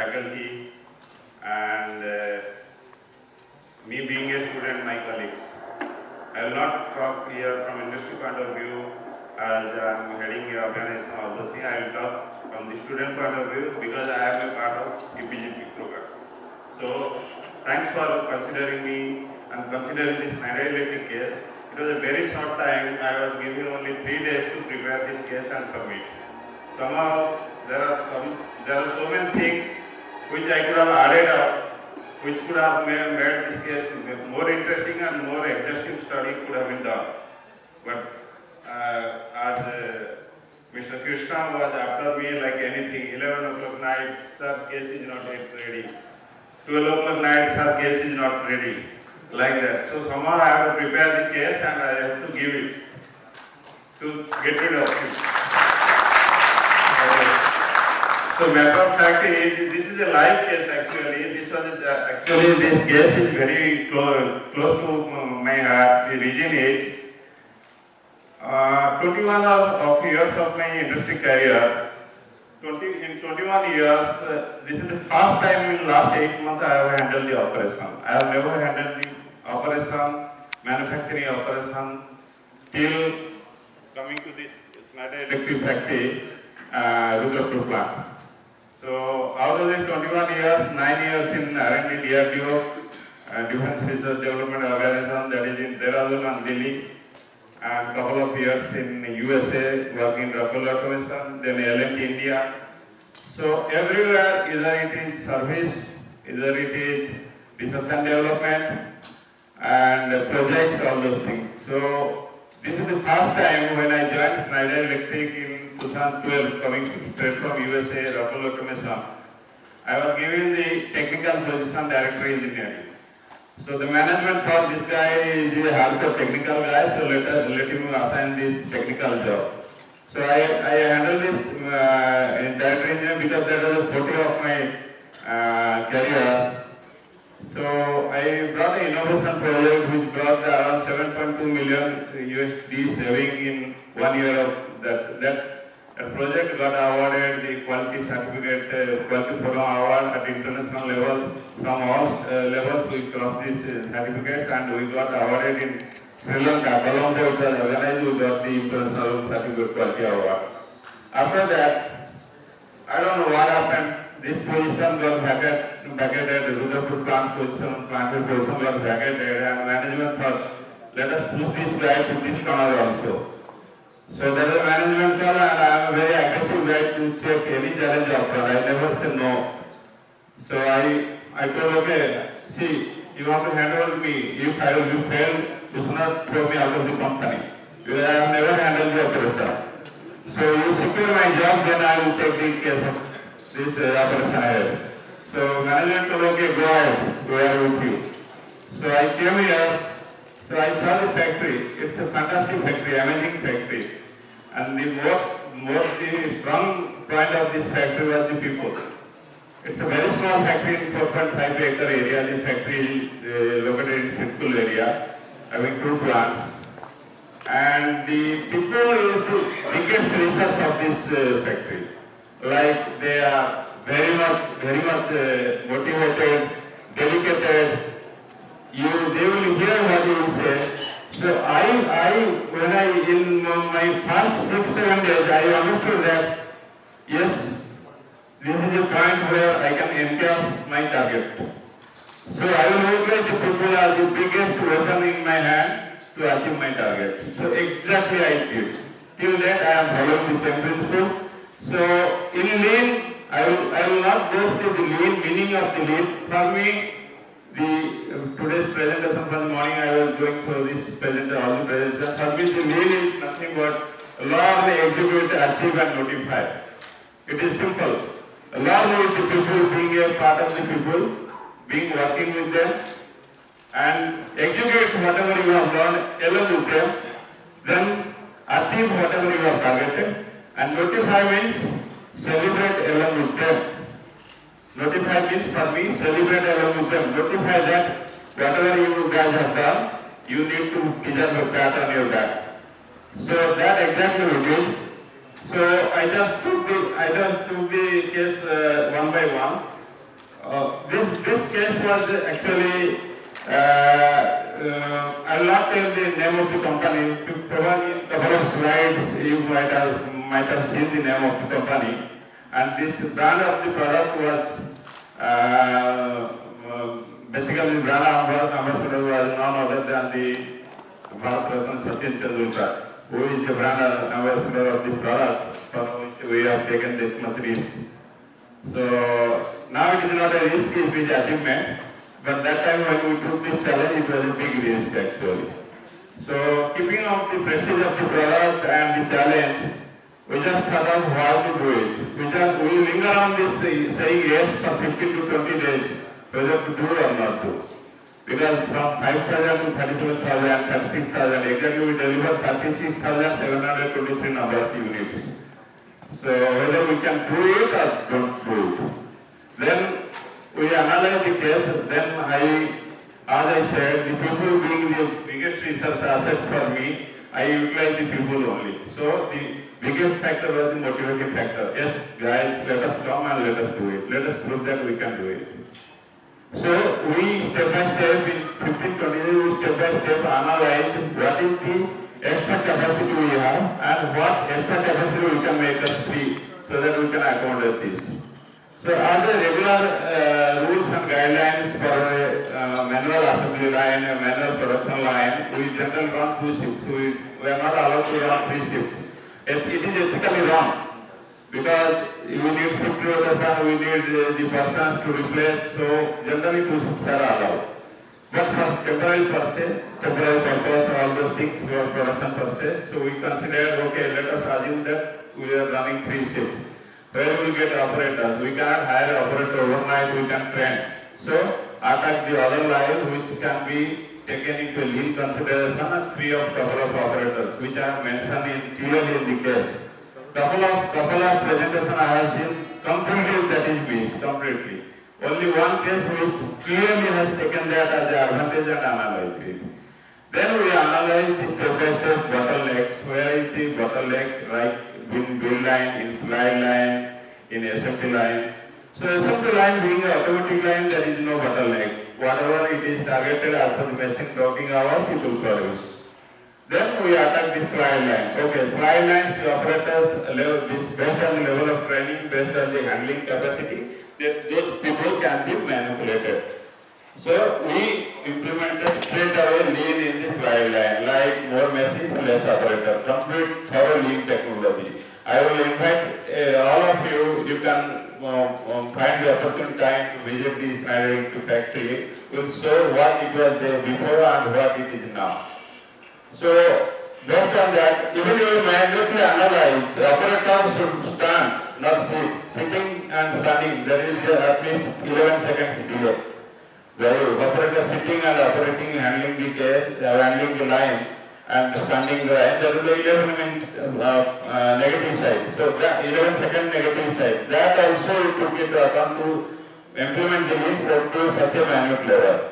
faculty, and me being a student, my colleagues. I will not talk here from industry point of view as I am heading the organization of the thing. I will talk from the student point of view because I am a part of UPGP program. So thanks for considering me and considering this Schneider Electric case. It was a very short time. I was given only 3 days to prepare this case and submit. Somehow there are so many things which I could have added up, which could have made this case more interesting and more exhaustive study could have been done. But as Mr. Krishna was after me like anything, 11 o'clock night, sir, case is not yet ready. 12 o'clock night, sir, case is not ready. Like that. So somehow I have to prepare the case and I have to give it to get rid of it. So matter of fact is, this is a live case actually. This case is very close to my heart, the region age. 21 of years of my industry career. In 21 years, this is the first time in last 8 months I have handled the operation. I have never handled the operation, manufacturing operation, till coming to this Schneider Electric factory, Rudrapur plant. So out of the 21 years, 9 years in R&D DRDO, Defense Research Development Organization, that is in Dehradun and Delhi, and couple of years in USA working in Rockwell Automation, then L&T India. So everywhere, either it is service, either it is research and development, and projects, all those things. So this is the first time when I joined Schneider Electric in 2012, coming straight from USA, Rockwell Automation. I was given the technical position, director engineering. So the management thought this guy is a hardcore technical guy, so let him assign this technical job. So I handled this in director engineering because that was a 40 of my career. So I brought an innovation project which brought around 7.2 million USD saving in 1 year of that project got awarded the quality certificate, quality forum award at international level. From all levels we crossed these certificates and we got awarded in Sri Lanka. Colombo it was organized, we got the international certificate quality award. After that, I don't know what happened. This position got vacated, the Rudrapur plant position got vacated, and management thought, let us push this guy to this corner also. So there is a management call and I am a very aggressive guy to take any challenge offer. I never say no. So I told, okay, see, you want to handle me. If you fail, you should not throw me out of the company. Because I have never handled the operation. So you secure my job, then I will take the case of this operation ahead. So management told, okay, go ahead with you. So I came here, so I saw the factory. It's a fantastic factory, amazing factory. And the most strong point of this factory was the people. It's a very small factory in 4.5 acre area. The factory is located in Sirkul area, having 2 plants. And the people is the biggest resource of this factory. Like they are very much motivated, dedicated. They will hear what you will say. So when in my first 6-7 days, I understood that, yes, this is a point where I can encash my target. So I will utilize the people as the biggest weapon in my hand to achieve my target. So exactly I did. Till then I am following the same principle. So in lean, I will not go to the lean, meaning of the lean. For me, today's presentation for the morning, I was going through this all the presentation. For me, the lean is nothing but learn, execute, achieve and notify. It is simple. Learn with the people, being a part of the people, working with them, and execute whatever you have learned along with them, then achieve whatever you have targeted, and notify means celebrate along with them. Notify means for me, celebrate along with them. Notify that whatever you guys have done, you need to deserve a pat on your back. So that exactly we did. So I just took the case one by one. This case was actually, I will not tell the name of the company. Probably a couple of slides you might have seen the name of the company. And this brand of the product was basically the brand ambassador was none other than the Bharat Ratna Sachin Tendulkar, who is the brand ambassador of the product for which we have taken this much risk. So now it is not a risk, it is achievement. But that time when we took this challenge, it was a big risk actually. So keeping up the prestige of the product and the challenge, we just thought of how to do it. We linger on this saying yes for 15 to 20 days, whether to do or not do. Because from 5,000 to 37,000, 36,000, exactly we deliver 36,723 number of units. So whether we can do it or don't do it. Then we analyze the case, then as I said, the people being the biggest research assets for me, I utilize the people only. So the biggest factor was the motivating factor. Yes, guys, let us come and let us do it. Let us prove that we can do it. So we step by step, in 15-20 days, we step by step analyze what is the extra capacity we have and what extra capacity we can make us free so that we can accommodate this. So as a regular rules and guidelines for a manual assembly line, a manual production line, we generally run 2 shifts. We are not allowed to run 3 shifts. It is ethically wrong because we need shift rotation, we need the persons to replace, so generally 2 shifts are allowed. But for temporary purpose, all those things for production per se, so we consider, okay, let us assume that we are running 3 shifts. Where we will get operators? We cannot hire an operator overnight, we can train. So attack the other line which can be taken into lean consideration and free of couple of operators, which I have mentioned clearly in the case. Couple of presentation I have seen completely that is missed, completely. Only one case which clearly has taken that as the advantage and analyzed it. Then we analyze the step-by-step bottlenecks. Where is the bottleneck, like in build line, in slide line, in assembly line. So assembly line being an automatic line, there is no bottleneck. Whatever it is targeted after the machine working hours, it will produce. Then we attack the slide line. Okay, slide line, the operators, based on the level of training, based on the handling capacity, that those people can be manipulated. So we implemented straight away lean in the slide line, like more machines, less operator, complete thorough lean technology. I will invite all of you, you can find the opportune time to visit the Schneider factory. We'll show what it was there before and what it is now. So based on that, even you manually analyze, operators should stand, not sit. Sitting and standing, there is at least 11 seconds delay. The operator sitting and operating, handling the case, handling the line, and standing the line, there will be 11 negative side. So that 11-second negative side, that also you took into account to implement the lean to such a minute level.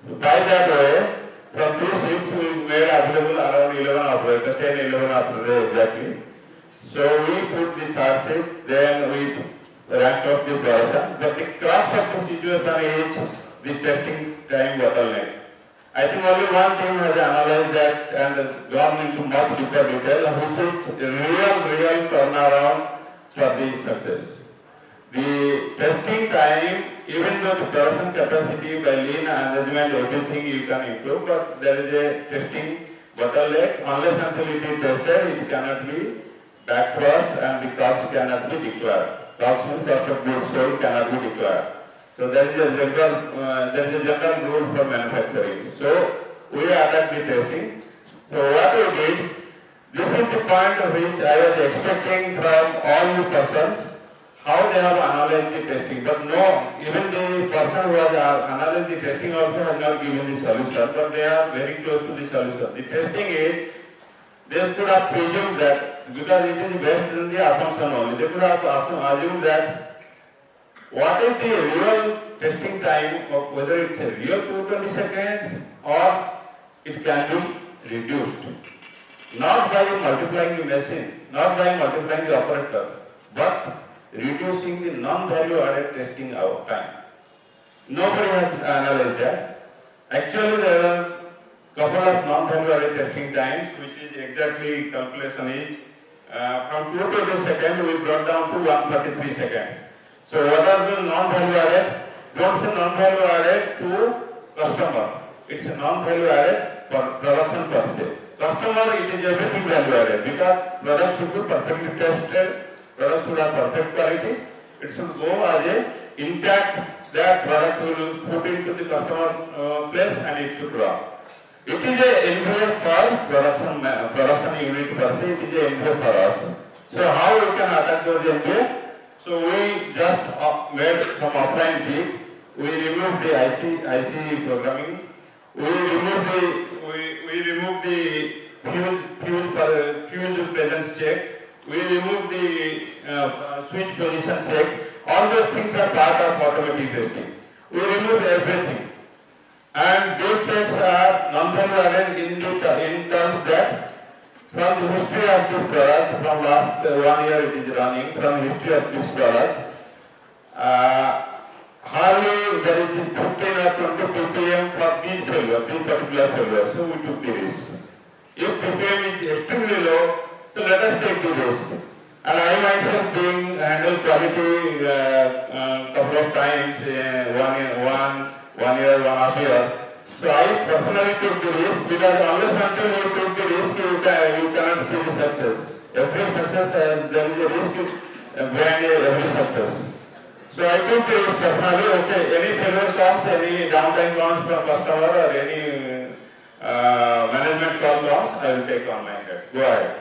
So by that way, from 2 shifts we made available around 11 operators, 10, 11 operators exactly. So we put the third shift, then we ranked up the production. But the crux of the situation is the testing time bottleneck. I think only one team has analyzed that and gone into much deeper detail, which is real turnaround for the success. The testing time, even though the production capacity by lean management, everything you can improve, but there is a testing bottleneck. Unless until it is tested, it cannot be backcrossed and the cost cannot be declared. Cost means cost of goods sold cannot be declared. So there is a general rule for manufacturing. So we attack the testing. So what we did, this is the point of which I was expecting from all the persons, how they have analyzed the testing. But no, even the person who has analyzed the testing also has not given the solution, but they are very close to the solution. The testing is, they could have presumed that, because it is based on the assumption only, they could have assumed that what is the real testing time of whether it's a real 220 seconds or it can be reduced. Not by multiplying the machine, not by multiplying the operators, but reducing the non-value added testing time. Nobody has analyzed that. Actually, there are couple of non-value added testing times, which is exactly calculation is from 220 seconds we brought down to 143 seconds. So what are the non-value added? Don't say non-value added to customer. It's a non-value added for production per se. Customer, it is everything value added because product should be perfectly tested, product should have perfect quality. It should go as a intact. That product will put into the customer place and it should run. It is a envelope for production unit per se. It is a envelope for us. So how we can attack those envelope? So we just made some offline jig. We removed the IC programming. We removed the fuse presence check. We removed the switch position check. All those things are part of automatic testing. We removed everything. And those checks are non-value added in terms that from the history of this product, from last 1 year it is running, from the history of this product, hardly there is 15 or 20 ppm for these failures, these particular failures, so we took the risk. If ppm is extremely low, so let us take the risk. And I myself being handled quality couple of times, 1 year, 1.5 years. So I personally took the risk because unless until you took the risk, you cannot see the success. Every success, there is a risk behind every success. So I took the risk personally. Okay, any failure comes, any downtime comes from customer or any management call comes, I will take on my head. Go ahead.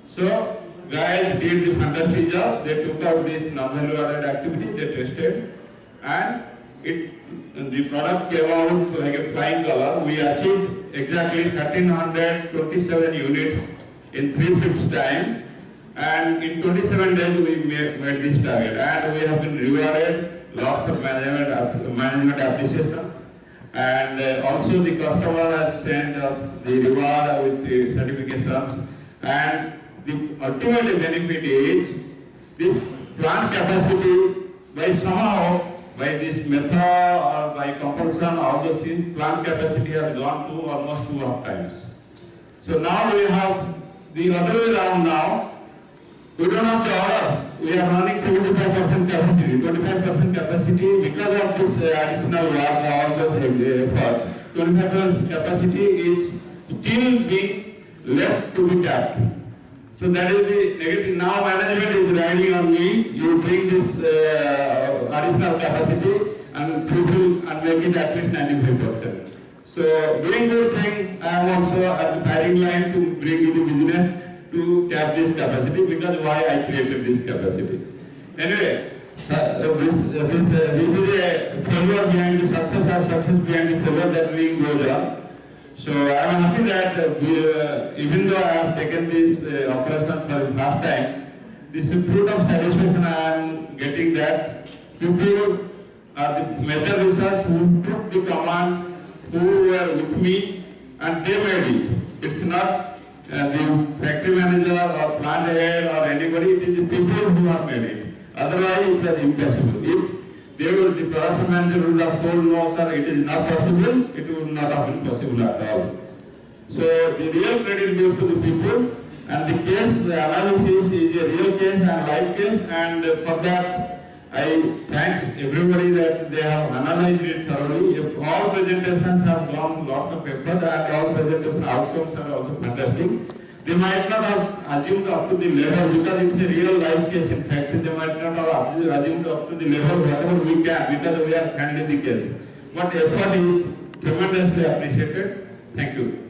So guys did the fantastic job. They took out this non-value added activity, they tested, and the product came out like a flying color. We achieved exactly 1327 units in 3 shifts time, and in 27 days we made this target, and we have been rewarded lots of management appreciation, and also the customer has sent us the reward with the certifications, and the ultimate benefit is this plant capacity by this method or by compulsion, all those things, plant capacity has gone to almost 2.5 times. So now we have the other way around now. We don't have the orders. We are running 75% capacity, 25% capacity because of this additional work, all those efforts. 25% capacity is still being left to be tapped. So that is the negative. Now management is riding on me. You bring this additional capacity and fulfill and make it at least 95%. So doing this thing, I am also at the firing line to bring in the business to tap this capacity because why I created this capacity. Anyway, this is a failure behind the success or success behind the failure that we goes on. So I am happy that even though I have taken this operation for the last time, this is fruit of satisfaction I am getting that people are the major research who took the command, who were with me, and they made it. It's not the factory manager or plant head or anybody, it is the people who have made it. Otherwise it was impossible. If the production manager would have told no sir, it is not possible, it would not have been possible at all. So the real credit goes to the people, and the case analysis is a real case and live case, and for that I thanks everybody that they have analyzed it thoroughly. If all presentations have gone lots of effort and all presentation outcomes are also fantastic, they might not have assumed up to the level because it's a real life case. In fact, they might not have assumed up to the level whatever we can because we are handling the case. But effort is tremendously appreciated. Thank you.